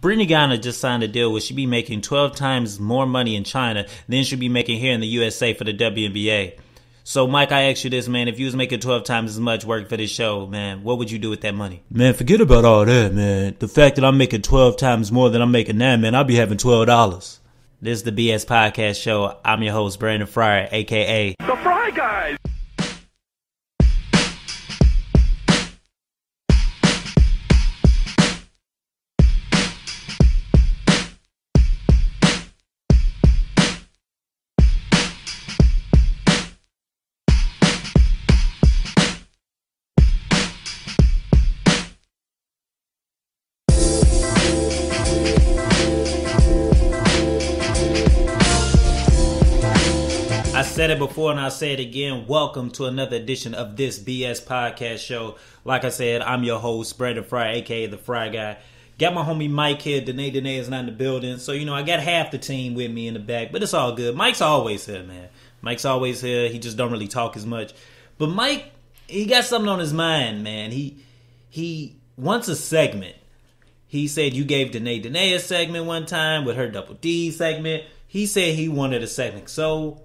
Brittany Griner just signed a deal where she'll be making 12 times more money in China than she'll be making here in the USA for the WNBA. So, Mike, I ask you this, man. If you was making 12 times as much work for this show, man, what would you do with that money? Man, forget about all that, man. The fact that I'm making 12 times more than I'm making now, man, I'll be having $12. This is the BS Podcast Show. I'm your host, Brandon Fryer, a.k.a. The Fry Guys. I said it before and I'll say it again. Welcome to another edition of this BS Podcast Show. Like I said, I'm your host, Brandon Fryer, a.k.a. The Fry Guy. Got my homie Mike here. Danae is not in the building. So, I got half the team with me in the back. But it's all good. Mike's always here, man. Mike's always here. He just don't really talk as much. But Mike, he got something on his mind, man. He wants a segment. He said you gave Danae a segment one time with her Double D segment. He said he wanted a segment. So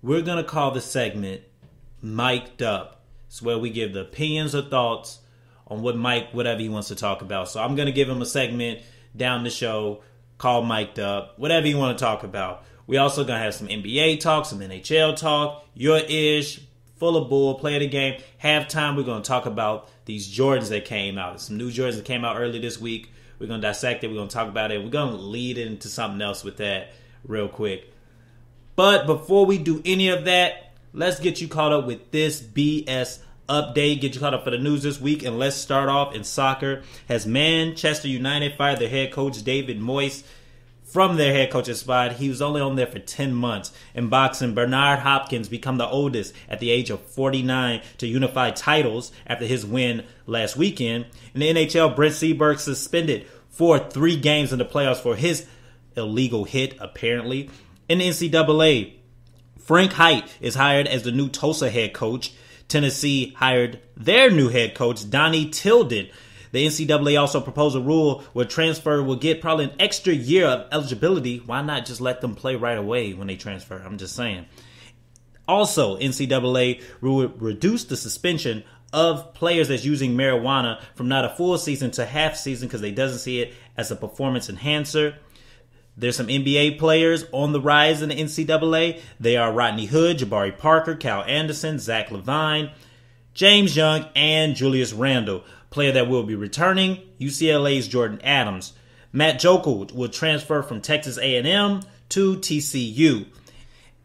we're going to call the segment Mic'd Up. It's where we give the opinions or thoughts on whatever he wants to talk about. So I'm going to give him a segment down the show called Mic'd Up, whatever you want to talk about. We also going to have some NBA talk, some NHL talk, your ish, full of bull, play of the game. Halftime, we're going to talk about these Jordans that came out. Some new Jordans that came out early this week. We're going to dissect it. We're going to talk about it. We're going to lead into something else with that real quick. But before we do any of that, let's get you caught up with this BS update. Get you caught up for the news this week. And let's start off in soccer. Has Manchester United fired their head coach David Moyes from their head coaching spot? He was only on there for 10 months. In boxing, Bernard Hopkins become the oldest at the age of 49 to unify titles after his win last weekend. In the NHL, Brent Seaberg suspended for 3 games in the playoffs for his illegal hit, apparently. In the NCAA, Frank Height is hired as the new Tulsa head coach. Tennessee hired their new head coach, Donnie Tilden. The NCAA also proposed a rule where transfer will get probably an extra year of eligibility. Why not just let them play right away when they transfer? I'm just saying. Also, NCAA will reduce the suspension of players that's using marijuana from not a full season to half season because they doesn't see it as a performance enhancer. There's some NBA players on the rise in the NCAA. They are Rodney Hood, Jabari Parker, Cal Anderson, Zach LaVine, James Young, and Julius Randle. Player that will be returning, UCLA's Jordan Adams. Matt Jokel will transfer from Texas A&M to TCU.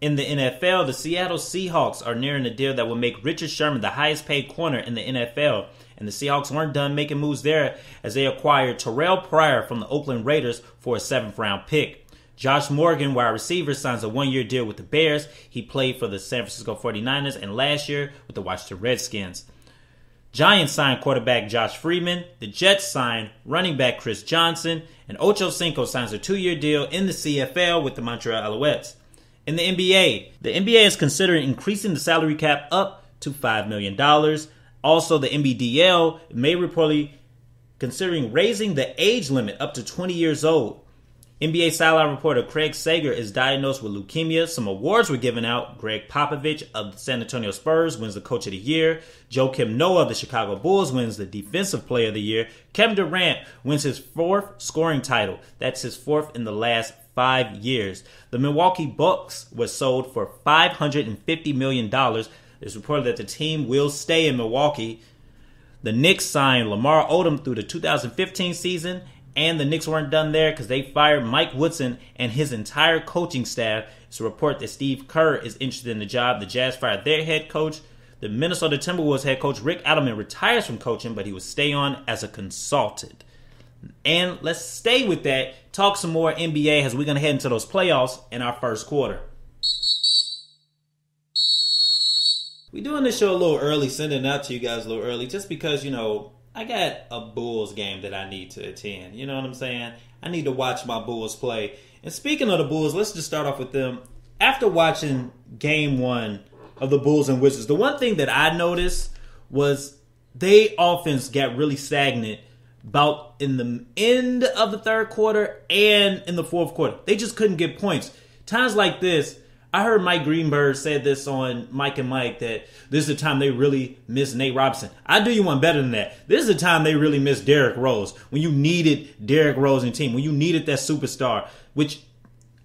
In the NFL, the Seattle Seahawks are nearing a deal that will make Richard Sherman the highest paid corner in the NFL. And the Seahawks weren't done making moves there as they acquired Terrell Pryor from the Oakland Raiders for a 7th round pick. Josh Morgan, wide receiver, signs a 1-year deal with the Bears. He played for the San Francisco 49ers and last year with the Washington Redskins. Giants signed quarterback Josh Freeman. The Jets signed running back Chris Johnson. And Ocho Cinco signs a 2-year deal in the CFL with the Montreal Alouettes. In the NBA is considering increasing the salary cap up to $5 million. Also, the NBDL may reportedly considering raising the age limit up to 20 years old. NBA sideline reporter Craig Sager is diagnosed with leukemia. Some awards were given out. Greg Popovich of the San Antonio Spurs wins the Coach of the Year. Joakim Noah of the Chicago Bulls wins the Defensive Player of the Year. Kevin Durant wins his 4th scoring title. That's his 4th in the last 5 years. The Milwaukee Bucks was sold for $550 million. It's reported that the team will stay in Milwaukee. The Knicks signed Lamar Odom through the 2015 season, and the Knicks weren't done there because they fired Mike Woodson and his entire coaching staff. It's a report that Steve Kerr is interested in the job. The Jazz fired their head coach. The Minnesota Timberwolves head coach Rick Adelman retires from coaching, but he will stay on as a consultant. And let's stay with that. Talk some more NBA as we're going to head into those playoffs in our first quarter. We're doing this show a little early, sending it out to you guys a little early, just because, I got a Bulls game that I need to attend. You know what I'm saying? I need to watch my Bulls play. And speaking of the Bulls, let's just start off with them. After watching game 1 of the Bulls and Wizards, the one thing that I noticed was they offense got really stagnant about in the end of the third quarter and in the fourth quarter. They just couldn't get points. Times like this, I heard Mike Greenberg said this on Mike and Mike, that this is the time they really miss Nate Robinson. I do you one better than that. This is the time they really miss Derrick Rose, when you needed Derrick Rose in your team, when you needed that superstar, which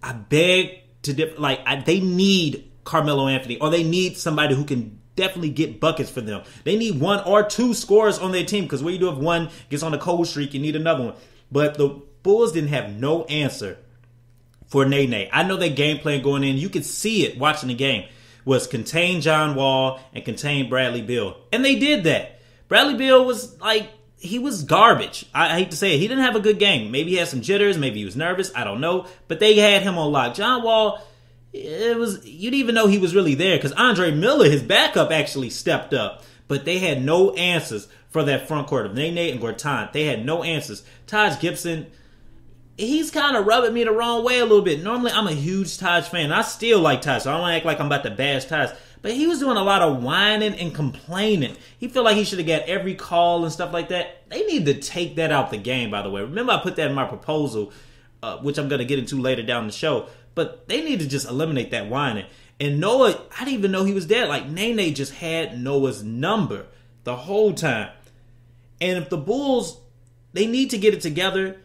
I beg to they need Carmelo Anthony, or they need somebody who can definitely get buckets for them. They need one or two scorers on their team, because what you do if one gets on a cold streak, you need another one. But the Bulls didn't have no answer for Nene. I know their game plan going in, you could see it watching the game, was contain John Wall and contain Bradley Beal. And they did that. Bradley Beal was he was garbage. I hate to say it. He didn't have a good game. Maybe he had some jitters. Maybe he was nervous. I don't know. But they had him on lock. John Wall, you didn't even know he was really there, because Andre Miller, his backup, actually stepped up. But they had no answers for that front court of Nene and Gortat. They had no answers. Taj Gibson, he's kind of rubbing me the wrong way a little bit. Normally, I'm a huge Taj fan. I still like Taj, so I don't want to act like I'm about to bash Taj. But he was doing a lot of whining and complaining. He felt like he should have got every call and stuff like that. They need to take that out the game, by the way. Remember, I put that in my proposal, which I'm going to get into later down the show. But they need to just eliminate that whining. And Noah, I didn't even know he was there. Nene just had Noah's number the whole time. And if the Bulls, they need to get it together,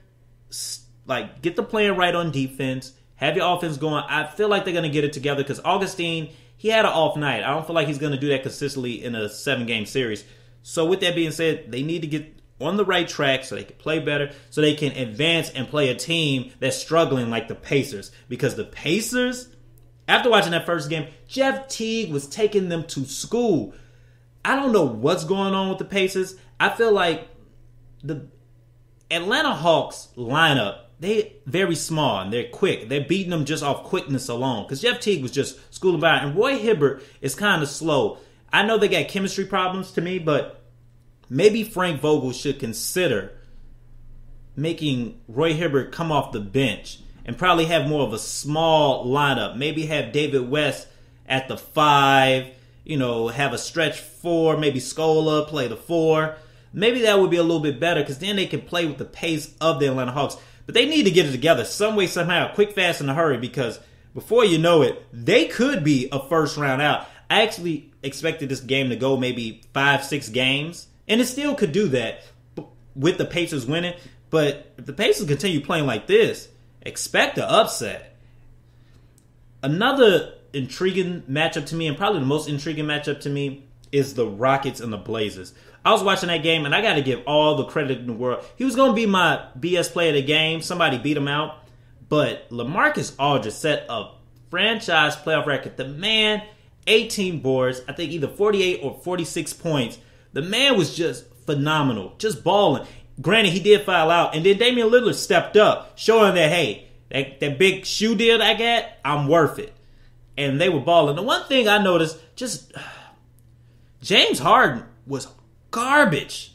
get the plan right on defense, have your offense going. I feel like they're going to get it together, because Augustine, he had an off night. I don't feel like he's going to do that consistently in a 7-game series. So with that being said, they need to get on the right track so they can play better, so they can advance and play a team that's struggling like the Pacers. Because the Pacers, after watching that first game, Jeff Teague was taking them to school. I don't know what's going on with the Pacers. I feel like the Atlanta Hawks lineup, they very small and they're quick. They're beating them just off quickness alone, because Jeff Teague was just schooling by. And Roy Hibbert is kind of slow. I know they got chemistry problems to me, but maybe Frank Vogel should consider making Roy Hibbert come off the bench and probably have more of a small lineup. Maybe have David West at the 5, have a stretch 4, maybe Scola play the 4. Maybe that would be a little bit better, because then they can play with the pace of the Atlanta Hawks. But they need to get it together some way, somehow, quick, fast, in a hurry, because before you know it, they could be a first round out. I actually expected this game to go maybe 5-6 games, and it still could do that with the Pacers winning. But if the Pacers continue playing like this, expect an upset. Another intriguing matchup to me, and probably the most intriguing matchup to me, is the Rockets and the Blazers. I was watching that game, and I got to give all the credit in the world. He was going to be my BS player of the game. Somebody beat him out. But LaMarcus Aldridge set a franchise playoff record. The man, 18 boards, I think either 48 or 46 points. The man was just phenomenal, just balling. Granted, he did foul out, and then Damian Lillard stepped up, showing that, hey, that big shoe deal that I got, I'm worth it. And they were balling. The one thing I noticed, James Harden was garbage.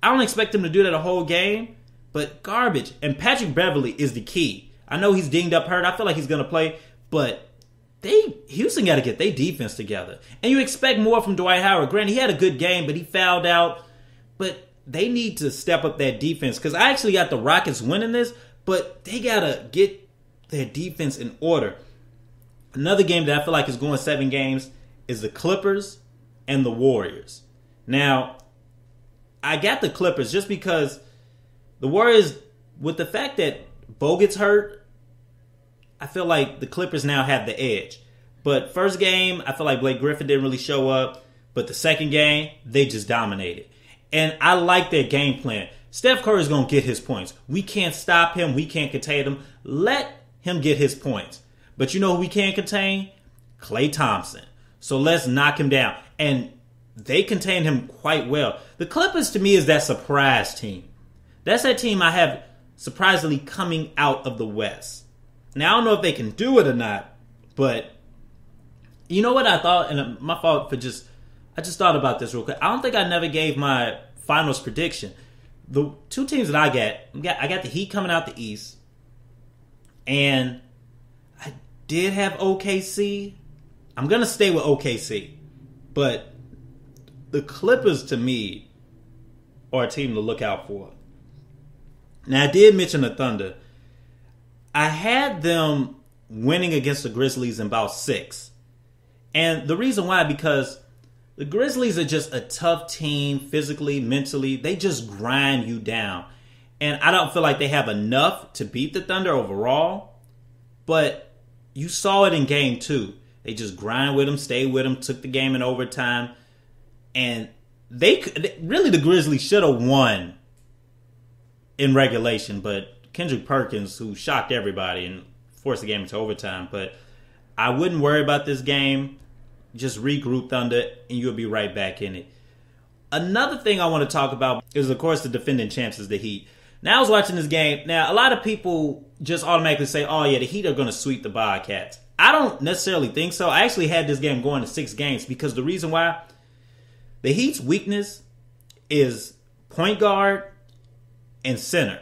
I don't expect him to do that a whole game, but garbage. And Patrick Beverley is the key. I know he's dinged up, hurt. I feel like he's going to play, but Houston got to get their defense together. And you expect more from Dwight Howard. Granted, he had a good game, but he fouled out. But they need to step up that defense, because I actually got the Rockets winning this, but they got to get their defense in order. Another game that I feel like is going 7 games is the Clippers and the Warriors. Now, I got the Clippers just because the Warriors, with the fact that Bogut's hurt, I feel like the Clippers now have the edge. But first game, I feel like Blake Griffin didn't really show up. But the second game, they just dominated. And I like their game plan. Steph Curry is going to get his points. We can't stop him. We can't contain him. Let him get his points. But you know who we can't contain? Klay Thompson. So let's knock him down. And they contain him quite well. The Clippers, to me, is that surprise team. That's that team I have surprisingly coming out of the West. Now, I don't know if they can do it or not, but you know what I thought? And my fault for I just thought about this real quick. I don't think I never gave my finals prediction. The 2 teams that I got the Heat coming out the East, and I did have OKC. I'm going to stay with OKC, but the Clippers, to me, are a team to look out for. Now, I did mention the Thunder. I had them winning against the Grizzlies in about 6. And the reason why, because the Grizzlies are just a tough team physically, mentally. They just grind you down. And I don't feel like they have enough to beat the Thunder overall. But you saw it in game 2. They just grind with them, stay with them, took the game in overtime. And really the Grizzlies should have won in regulation. But Kendrick Perkins, who shocked everybody and forced the game into overtime. But I wouldn't worry about this game. Just regroup Thunder and you'll be right back in it. Another thing I want to talk about is, of course, the defending champs is the Heat. Now, I was watching this game. Now, a lot of people just automatically say, oh, yeah, the Heat are going to sweep the Bobcats. I don't necessarily think so. I actually had this game going to 6 games because the reason why, the Heat's weakness is point guard and center.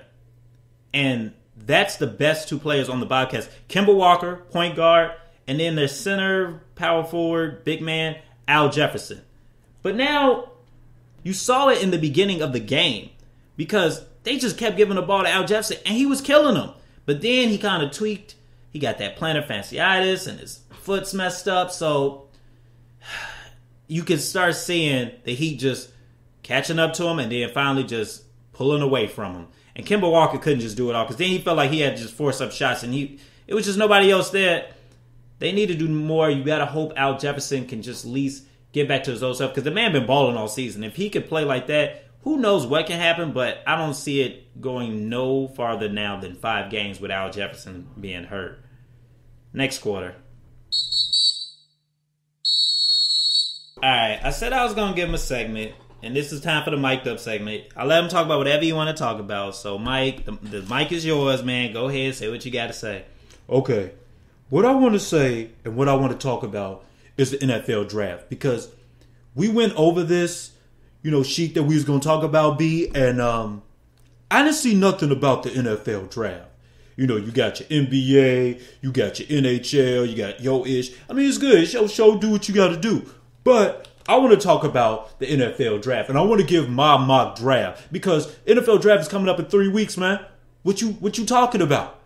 And that's the best 2 players on the Bobcats. Kemba Walker, point guard, and then their center, power forward, big man, Al Jefferson. But now, you saw it in the beginning of the game because they just kept giving the ball to Al Jefferson, and he was killing them. But then he kind of tweaked. He got that plantar fasciitis, and his foot's messed up. So you can start seeing the Heat just catching up to him, and then finally just pulling away from him. And Kemba Walker couldn't just do it all because then he felt like he had to just force up shots, and it was just nobody else there. They need to do more. You got to hope Al Jefferson can just at least get back to his old self because the man been balling all season. If he could play like that, who knows what can happen, but I don't see it going no farther now than 5 games with Al Jefferson being hurt. Next quarter. Alright, I said I was going to give him a segment, and this is time for the mic'd up segment. I let him talk about whatever you want to talk about. So, Mike, the mic is yours, man. Go ahead, say what you got to say. Okay. What I want to say and what I want to talk about is the NFL draft because we went over this sheet that we was going to talk about, B, and I didn't see nothing about the NFL draft. You got your NBA, you got your NHL, you got Yo-ish. I mean, it's good. Show, do what you got to do. But I want to talk about the NFL draft, and I want to give my mock draft because NFL draft is coming up in 3 weeks, man. What you talking about?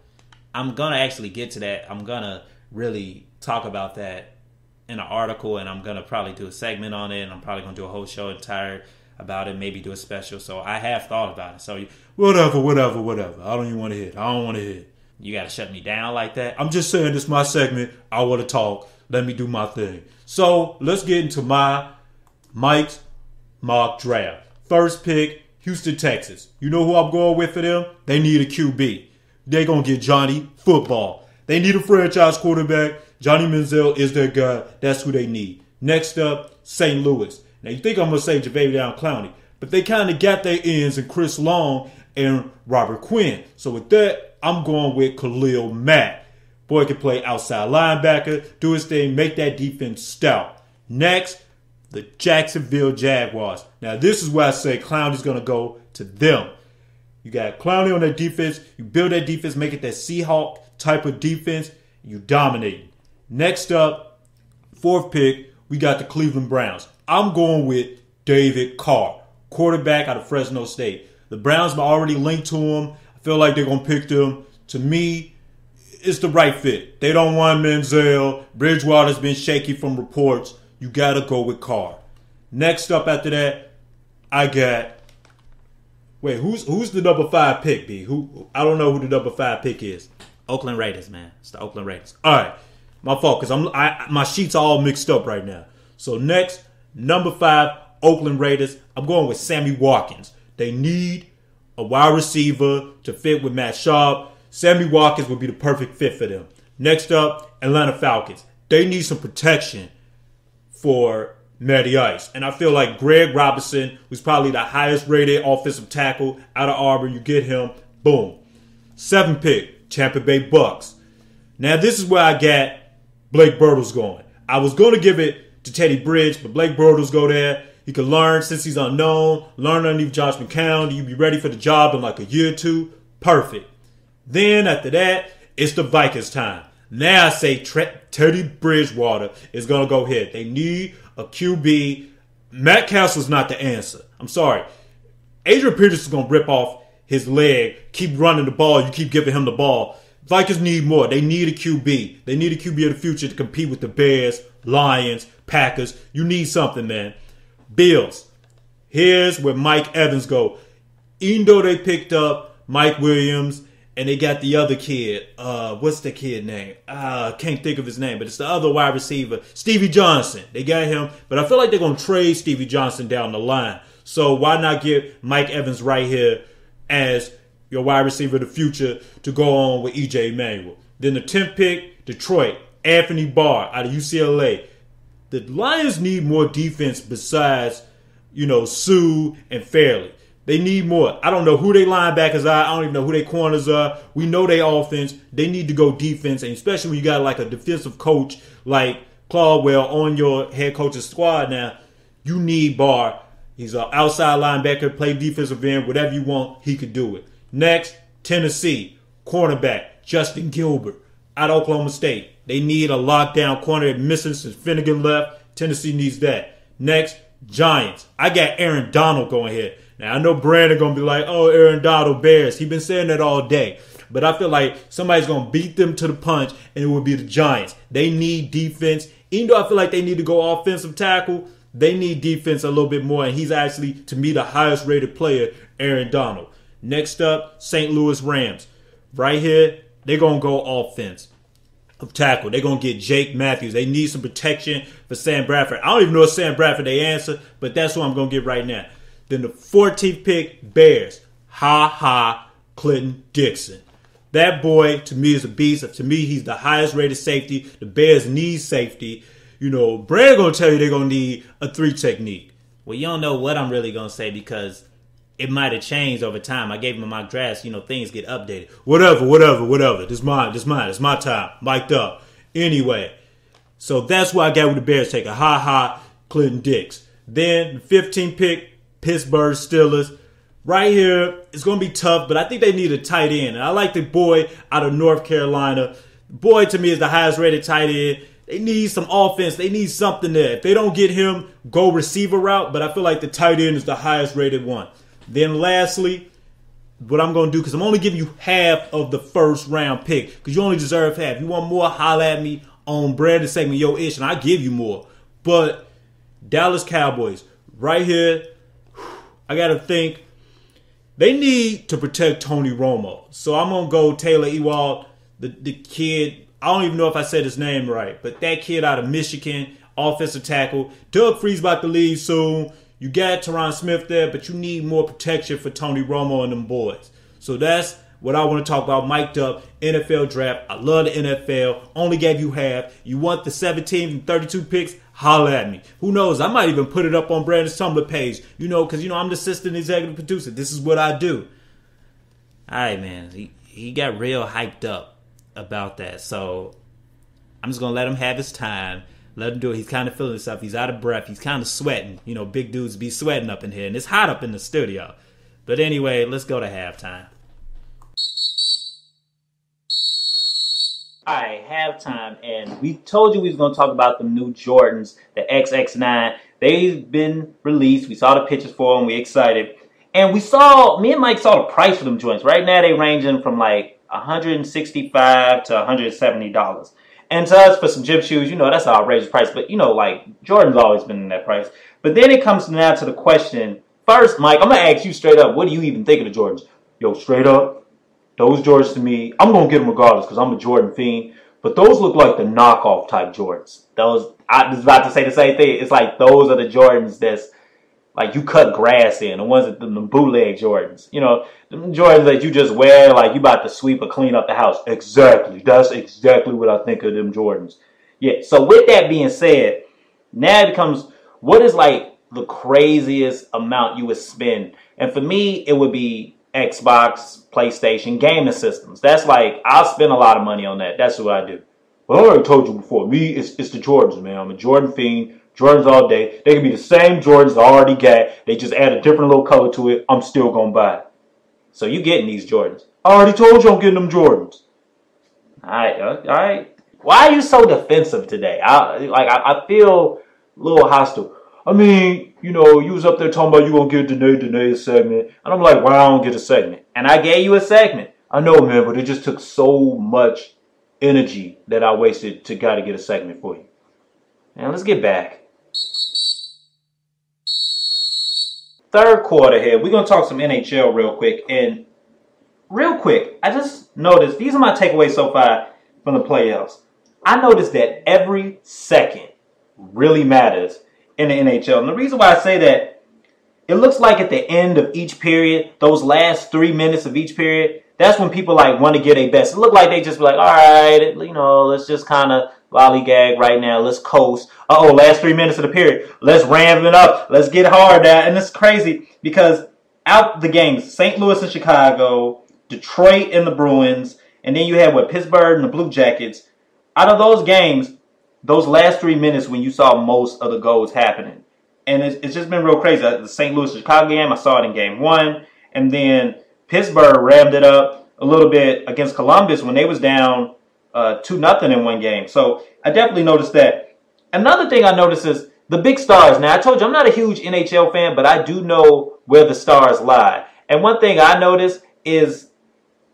I'm going to actually get to that. I'm going to really talk about that in an article, and I'm going to probably do a segment on it, and I'm probably going to do a whole show entire about it, maybe do a special. So I have thought about it. So whatever. I don't even want to hit. I don't want to hit. You got to shut me down like that? I'm just saying this is my segment. I want to talk. Let me do my thing. So let's get into Mike's mock draft. First pick, Houston, Texas. You know who I'm going with for them? They need a QB. They're going to get Johnny Football. They need a franchise quarterback. Johnny Manziel is their guy. That's who they need. Next up, St. Louis. Now, you think I'm going to say Jadeveon Clowney, but they kind of got their ends in Chris Long and Robert Quinn. So with that, I'm going with Khalil Mack. Boy can play outside linebacker, do his thing, make that defense stout. Next, the Jacksonville Jaguars. Now, this is where I say Clowney's going to go to them. You got Clowney on that defense. You build that defense, make it that Seahawk type of defense. You dominate. Next up, 4th pick, we got the Cleveland Browns. I'm going with David Carr, quarterback out of Fresno State. The Browns are already linked to him. I feel like they're going to pick them. To me, it's the right fit. They don't want Manziel. Bridgewater's been shaky from reports. You got to go with Carr. Next up after that, I got... Wait, who's the number 5 pick, B? I don't know who the number 5 pick is. Oakland Raiders, man. It's the Oakland Raiders. All right. My fault, because my sheets are all mixed up right now. So next, number 5, Oakland Raiders. I'm going with Sammy Watkins. They need a wide receiver to fit with Matt Schaub. Sammy Watkins would be the perfect fit for them. Next up, Atlanta Falcons. They need some protection for Matty Ice. And I feel like Greg Robinson, who's probably the highest rated offensive tackle out of Auburn, you get him, boom. 7th pick, Tampa Bay Bucks. Now this is where I got Blake Bortles going. I was going to give it to Teddy Bridge, but Blake Bortles go there. He can learn since he's unknown, learn underneath Josh McCown. You be ready for the job in like a year or 2. Perfect. Then after that, it's the Vikings time. Now I say Teddy Bridgewater is going to go ahead. They need a QB. Matt Castle's not the answer. I'm sorry. Adrian Peterson's going to rip off his leg, keep running the ball, you keep giving him the ball. Vikings need more. They need a QB. They need a QB of the future to compete with the Bears, Lions, Packers. You need something, man. Bills. Here's where Mike Evans go. Even though they picked up Mike Williams and they got the other kid. What's the kid name? Can't think of his name, but it's the other wide receiver, Stevie Johnson. They got him, but I feel like they're going to trade Stevie Johnson down the line. So why not get Mike Evans right here as your wide receiver of the future to go on with E.J. Manuel. Then the 10th pick, Detroit, Anthony Barr out of UCLA. The Lions need more defense besides, Sue and Fairley. They need more. I don't know who their linebackers are. I don't even know who their corners are. We know their offense. They need to go defense, and especially when you got like a defensive coach like Clawell on your head coach's squad now, you need Barr. He's an outside linebacker, play defensive end, whatever you want, he could do it. Next, Tennessee, cornerback, Justin Gilbert, out of Oklahoma State. They need a lockdown corner. They're missing since Finnegan left. Tennessee needs that. Next, Giants. I got Aaron Donald going here. Now, I know Brandon going to be like, oh, Aaron Donald, Bears. He's been saying that all day. But I feel like somebody's going to beat them to the punch, and it will be the Giants. They need defense. Even though I feel like they need to go offensive tackle, they need defense a little bit more, and he's actually, to me, the highest rated player, Aaron Donald. Next up, St. Louis Rams. Right here, they're going to go offense of tackle. They're going to get Jake Matthews. They need some protection for Sam Bradford. I don't even know if Sam Bradford they answer, but that's who I'm going to get right now. Then the 14th pick, Bears. Clinton Dixon. That boy, to me, is a beast. To me, he's the highest rated safety. The Bears need safety. Brad going to tell you they're going to need a 3 technique. Well, you don't know what I'm really going to say because it might have changed over time. I gave him a mock draft. Things get updated. Whatever. This mine. It's my time. Mic'd up. Anyway, so that's why I got with the Bears taking. Clinton Dix. Then the 15th pick, Pittsburgh Steelers. Right here, it's going to be tough, but I think they need a tight end. And I like the boy out of North Carolina. The boy, to me, is the highest rated tight end. They need some offense. They need something there. If they don't get him, go receiver route. But I feel like the tight end is the highest rated one. Then lastly, what I'm going to do, because I'm only giving you half of the first round pick, because you only deserve half. You want more, holler at me on Brandon segment, yo ish, and I give you more. But Dallas Cowboys, right here, I got to think. They need to protect Tony Romo. So I'm going to go Taylor Ewald, the kid. I don't even know if I said his name right, but that kid out of Michigan, offensive tackle. Doug Freeze about to leave soon. You got Tyron Smith there, but you need more protection for Tony Romo and them boys. So that's what I want to talk about. Mic'd up, NFL draft. I love the NFL. Only gave you half. You want the 17 and 32 picks? Holler at me. Who knows? I might even put it up on Brandon's Tumblr page. Because, I'm the assistant executive producer. This is what I do. All right, man. He got real hyped up about that. So I'm just going to let him have his time. Let him do it. He's kind of feeling himself. He's out of breath. He's kind of sweating. Big dudes be sweating up in here. And it's hot up in the studio. But anyway, let's go to halftime. All right, halftime, and we told you we was going to talk about the new Jordans, the XX9. They've been released. We saw the pictures for them. We excited. And me and Mike saw the price for them joints. Right now, they ranging from like $165 to $170. And to us, for some gym shoes, that's an outrageous price. But, Jordan's always been in that price. But then it comes now to the question. First, Mike, I'm going to ask you straight up, what do you even think of the Jordans? Yo, straight up. Those Jordans to me, I'm going to get them regardless because I'm a Jordan fiend. But those look like the knockoff type Jordans. I was about to say the same thing. It's like those are the Jordans that's like you cut grass in. The ones that the bootleg Jordans. The Jordans that you just wear like you about to sweep or clean up the house. Exactly. That's exactly what I think of them Jordans. Yeah. So with that being said, now it becomes what is like the craziest amount you would spend. And for me, it would be Xbox, PlayStation, gaming systems. That's like, I'll spend a lot of money on that. That's what I do. Well, I already told you before. Me, it's the Jordans, man. I'm a Jordan fiend. Jordans all day. They can be the same Jordans I already got. They just add a different little color to it. I'm still going to buy it. So you getting these Jordans. I already told you I'm getting them Jordans. All right. Why are you so defensive today? I feel a little hostile. I mean, you know, you was up there talking about you gonna get Danae a segment. And I'm like, why I don't get a segment? And I gave you a segment. I know, man, but it just took so much energy that I wasted to gotta get a segment for you. Now let's get back. Third quarter here. We're gonna talk some NHL real quick. And real quick, I just noticed, these are my takeaways so far from the playoffs. I noticed that every second really matters in the NHL. And the reason why I say that, it looks like at the end of each period, those last 3 minutes of each period, that's when people like want to get their best. It looked like they just be like, all right, you know, let's just kind of lollygag right now. Let's coast. Uh-oh, last 3 minutes of the period. Let's ramp it up. Let's get hard now. And it's crazy because out the games, St. Louis and Chicago, Detroit and the Bruins, and then you had Pittsburgh and the Blue Jackets. Out of those games, those last 3 minutes when you saw most of the goals happening. And it's just been real crazy. The St. Louis Chicago game, I saw it in game 1. And then Pittsburgh rammed it up a little bit against Columbus when they was down 2-0 in one game. So I definitely noticed that. Another thing I noticed is the big stars. Now, I told you I'm not a huge NHL fan, but I do know where the stars lie. And one thing I noticed is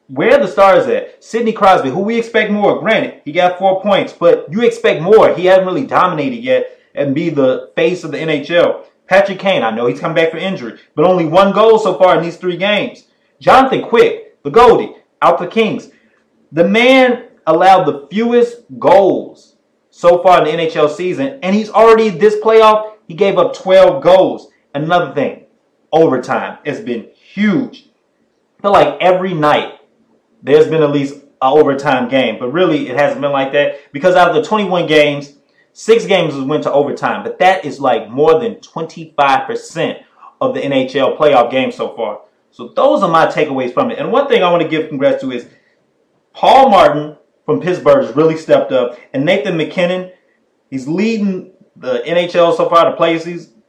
where the stars at. Sidney Crosby, who we expect more. Granted, he got 4 points, but you expect more. He hasn't really dominated yet and be the face of the NHL. Patrick Kane, I know he's come back from injury, but only 1 goal so far in these 3 games. Jonathan Quick, the Goldie, out for Kings. The man allowed the fewest goals so far in the NHL season, and he's already this playoff, he gave up 12 goals. Another thing, overtime has been huge. I feel like every night there's been at least an overtime game, but really it hasn't been like that because out of the 21 games, 6 games went to overtime, but that is like more than 25% of the NHL playoff games so far. So those are my takeaways from it. And one thing I want to give congrats to is Paul Martin from Pittsburgh has really stepped up. And Nathan MacKinnon, he's leading the NHL so far, the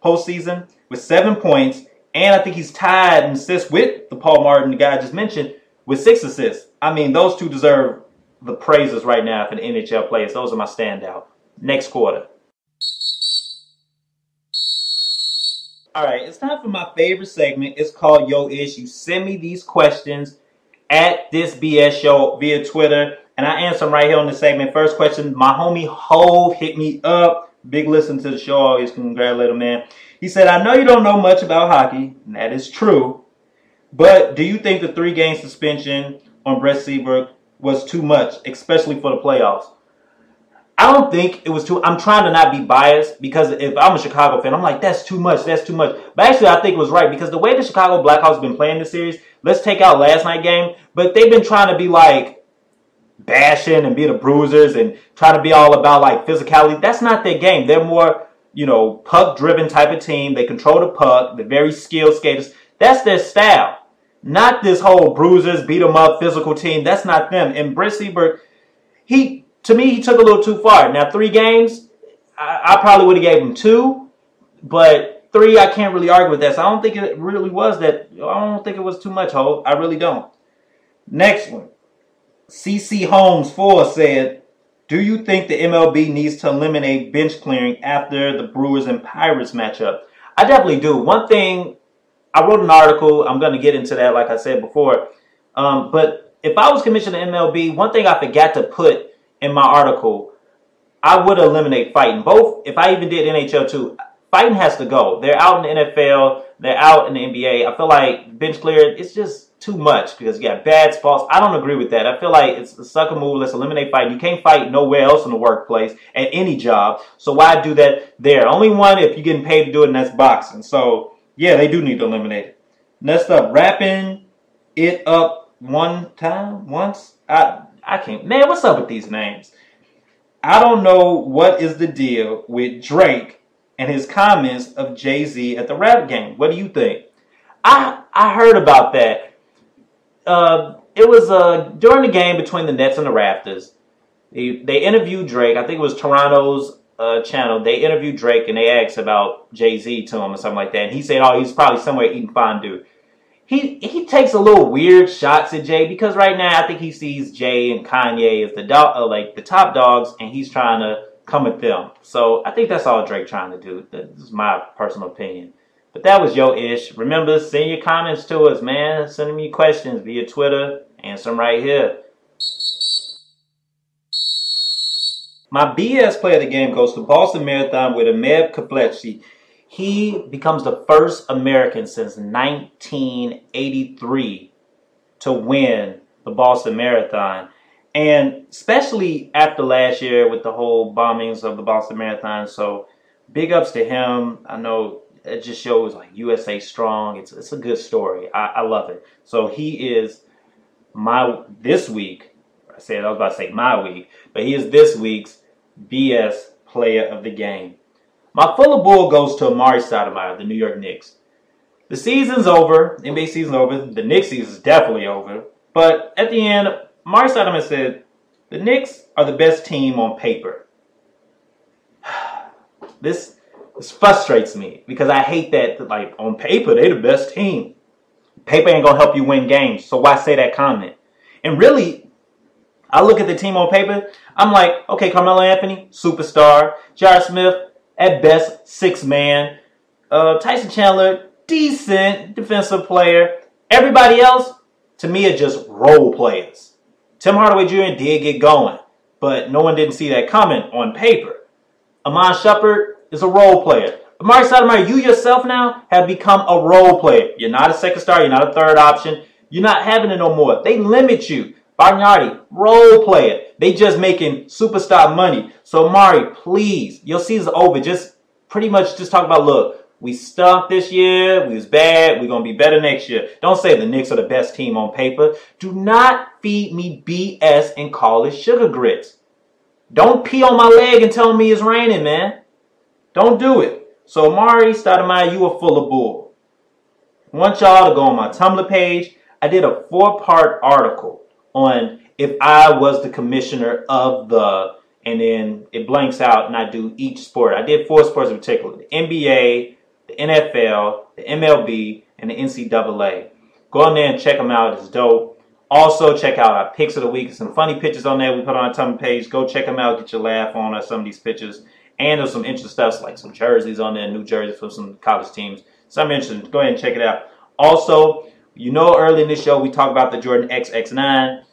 postseason, with 7 points. And I think he's tied in assists with the Paul Martin, the guy I just mentioned, with 6 assists. I mean, those two deserve the praises right now for the NHL players. Those are my standout. Next quarter. All right, it's time for my favorite segment. It's called Yo Ish. You send me these questions at this BS show via Twitter, and I answer them right here on the segment. First question, my homie Hove hit me up. Big listen to the show. Always congratulate him, man. He said, I know you don't know much about hockey, and that is true, but do you think the 3-game suspension on Brett Seabrook was too much, especially for the playoffs? I don't think it was too. I'm trying to not be biased because if I'm a Chicago fan, I'm like, that's too much. That's too much. But actually, I think it was right because the way the Chicago Blackhawks have been playing this series, let's take out last night's game, but they've been trying to be like bashing and be the bruisers and trying to be all about like physicality. That's not their game. They're more, you know, puck-driven type of team. They control the puck. They're very skilled skaters. That's their style. Not this whole bruisers, beat them up, physical team. That's not them. And Brett Seabrook, to me, he took a little too far. Now, 3 games, I probably would have gave him 2, but 3, I can't really argue with that. So I don't think it really was that. I don't think it was too much, Ho. I really don't. Next one. CC Holmes 4 said, do you think the MLB needs to eliminate bench clearing after the Brewers and Pirates matchup? I definitely do. One thing, I wrote an article. I'm going to get into that, like I said before. But if I was commissioner of MLB, one thing I forgot to put in my article, I would eliminate fighting. Both, if I even did NHL too, fighting has to go. They're out in the NFL. They're out in the NBA. I feel like bench clear, it's just too much because you got bad spots. I don't agree with that. I feel like it's a sucker move. Let's eliminate fighting. You can't fight nowhere else in the workplace at any job. So why do that there? Only one if you're getting paid to do it, and that's boxing. So yeah, they do need to eliminate it. Next up, wrapping it up once. I can't. Man, what's up with these names? I don't know what is the deal with Drake and his comments of Jay-Z at the rap game. What do you think? I heard about that. It was during the game between the Nets and the Raptors. They interviewed Drake. I think it was Toronto's channel. They interviewed Drake and they asked about Jay-Z to him or something like that. And he said, oh, he's probably somewhere eating fondue. He takes a little weird shots at Jay because right now I think he sees Jay and Kanye as the top dogs, and he's trying to come at them. So I think that's all Drake trying to do. This is my personal opinion. But that was your ish. Remember, send your comments to us, man. Send me questions via Twitter. Answer them right here. My BS player of the game goes to Boston Marathon with Ahmed Keflezighi. He becomes the first American since 1983 to win the Boston Marathon. And especially after last year with the whole bombings of the Boston Marathon. So big ups to him. I know it just shows like USA strong. It's a good story. I love it. So he is this week. I was about to say my week, but he is this week's BS player of the game. My Fuller Bull goes to Amari Stoudemire, the New York Knicks. The season's over. NBA season's over. The Knicks season's definitely over. But at the end, Amari Stoudemire said, the Knicks are the best team on paper. This frustrates me because I hate that, like, on paper, they're the best team. Paper ain't going to help you win games, so why say that comment? And really, I look at the team on paper, I'm like, okay, Carmelo Anthony, superstar. J.R. Smith, at best, 6-man. Tyson Chandler, decent defensive player. Everybody else, to me, are just role players. Tim Hardaway Jr. did get going, but no one didn't see that coming on paper. Iman Shumpert is a role player. Amari Stoudemire, you yourself now have become a role player. You're not a second star. You're not a third option. You're not having it no more. They limit you. Bargnardi, role player. They just making superstar money. So Amari, please, your season's over. Just pretty much just talk about, look, we stunk this year. We was bad. We're going to be better next year. Don't say the Knicks are the best team on paper. Do not feed me BS and call it sugar grits. Don't pee on my leg and tell me it's raining, man. Don't do it. So Amari Stoudemire, you a full of bull. I want y'all to go on my Tumblr page. I did a 4-part article on if I was the commissioner of the, and then it blanks out and I do each sport. I did 4 sports in particular: the NBA, the NFL, the MLB, and the NCAA. Go on there and check them out. It's dope. Also, check out our picks of the week. Some funny pictures on there we put on our Tumblr page. Go check them out. Get your laugh on some of these pictures. And there's some interesting stuff like some jerseys on there, new jerseys for some college teams. Some interesting. Go ahead and check it out. Also, you know, early in this show we talked about the Jordan XX9.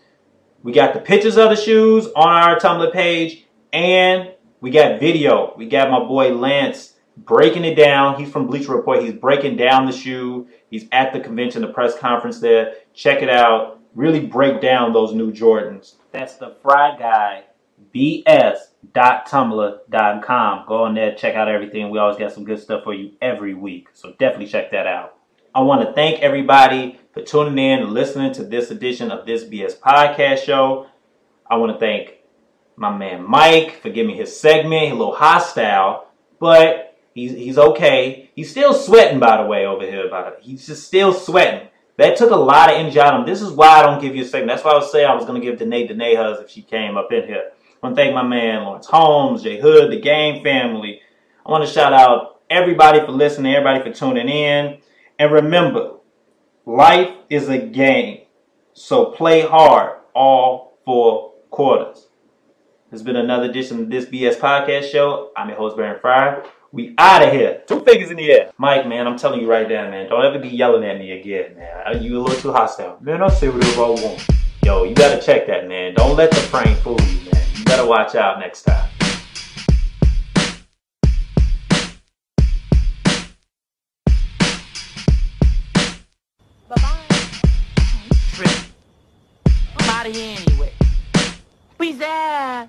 We got the pictures of the shoes on our Tumblr page, and we got video. We got my boy Lance breaking it down. He's from Bleacher Report. He's breaking down the shoe. He's at the convention, the press conference there. Check it out. Really break down those new Jordans. That's the Fry Guy, bs.tumblr.com. Go on there, check out everything. We always got some good stuff for you every week, so definitely check that out. I want to thank everybody for tuning in and listening to this edition of This BS Podcast Show. I want to thank my man Mike for giving me his segment. He's a little hostile, but he's okay. He's still sweating, by the way, over here. He's just still sweating. That took a lot of energy out of him. This is why I don't give you a segment. That's why I was saying I was going to give Danae hugs if she came up in here. I want to thank my man Lawrence Holmes, Jay Hood, the Game family. I want to shout out everybody for listening, everybody for tuning in. And remember, life is a game, so play hard all 4 quarters. This has been another edition of This BS Podcast Show. I'm your host, Brandon Fryer. We out of here. 2 fingers in the air. Mike, man, I'm telling you right now, man, don't ever be yelling at me again, man. You a little too hostile. Man, I'll say whatever I want. Yo, you gotta check that, man. Don't let the frame fool you, man. You better watch out next time. Bye-bye. Trip. I'm out of here anyway. Peace out.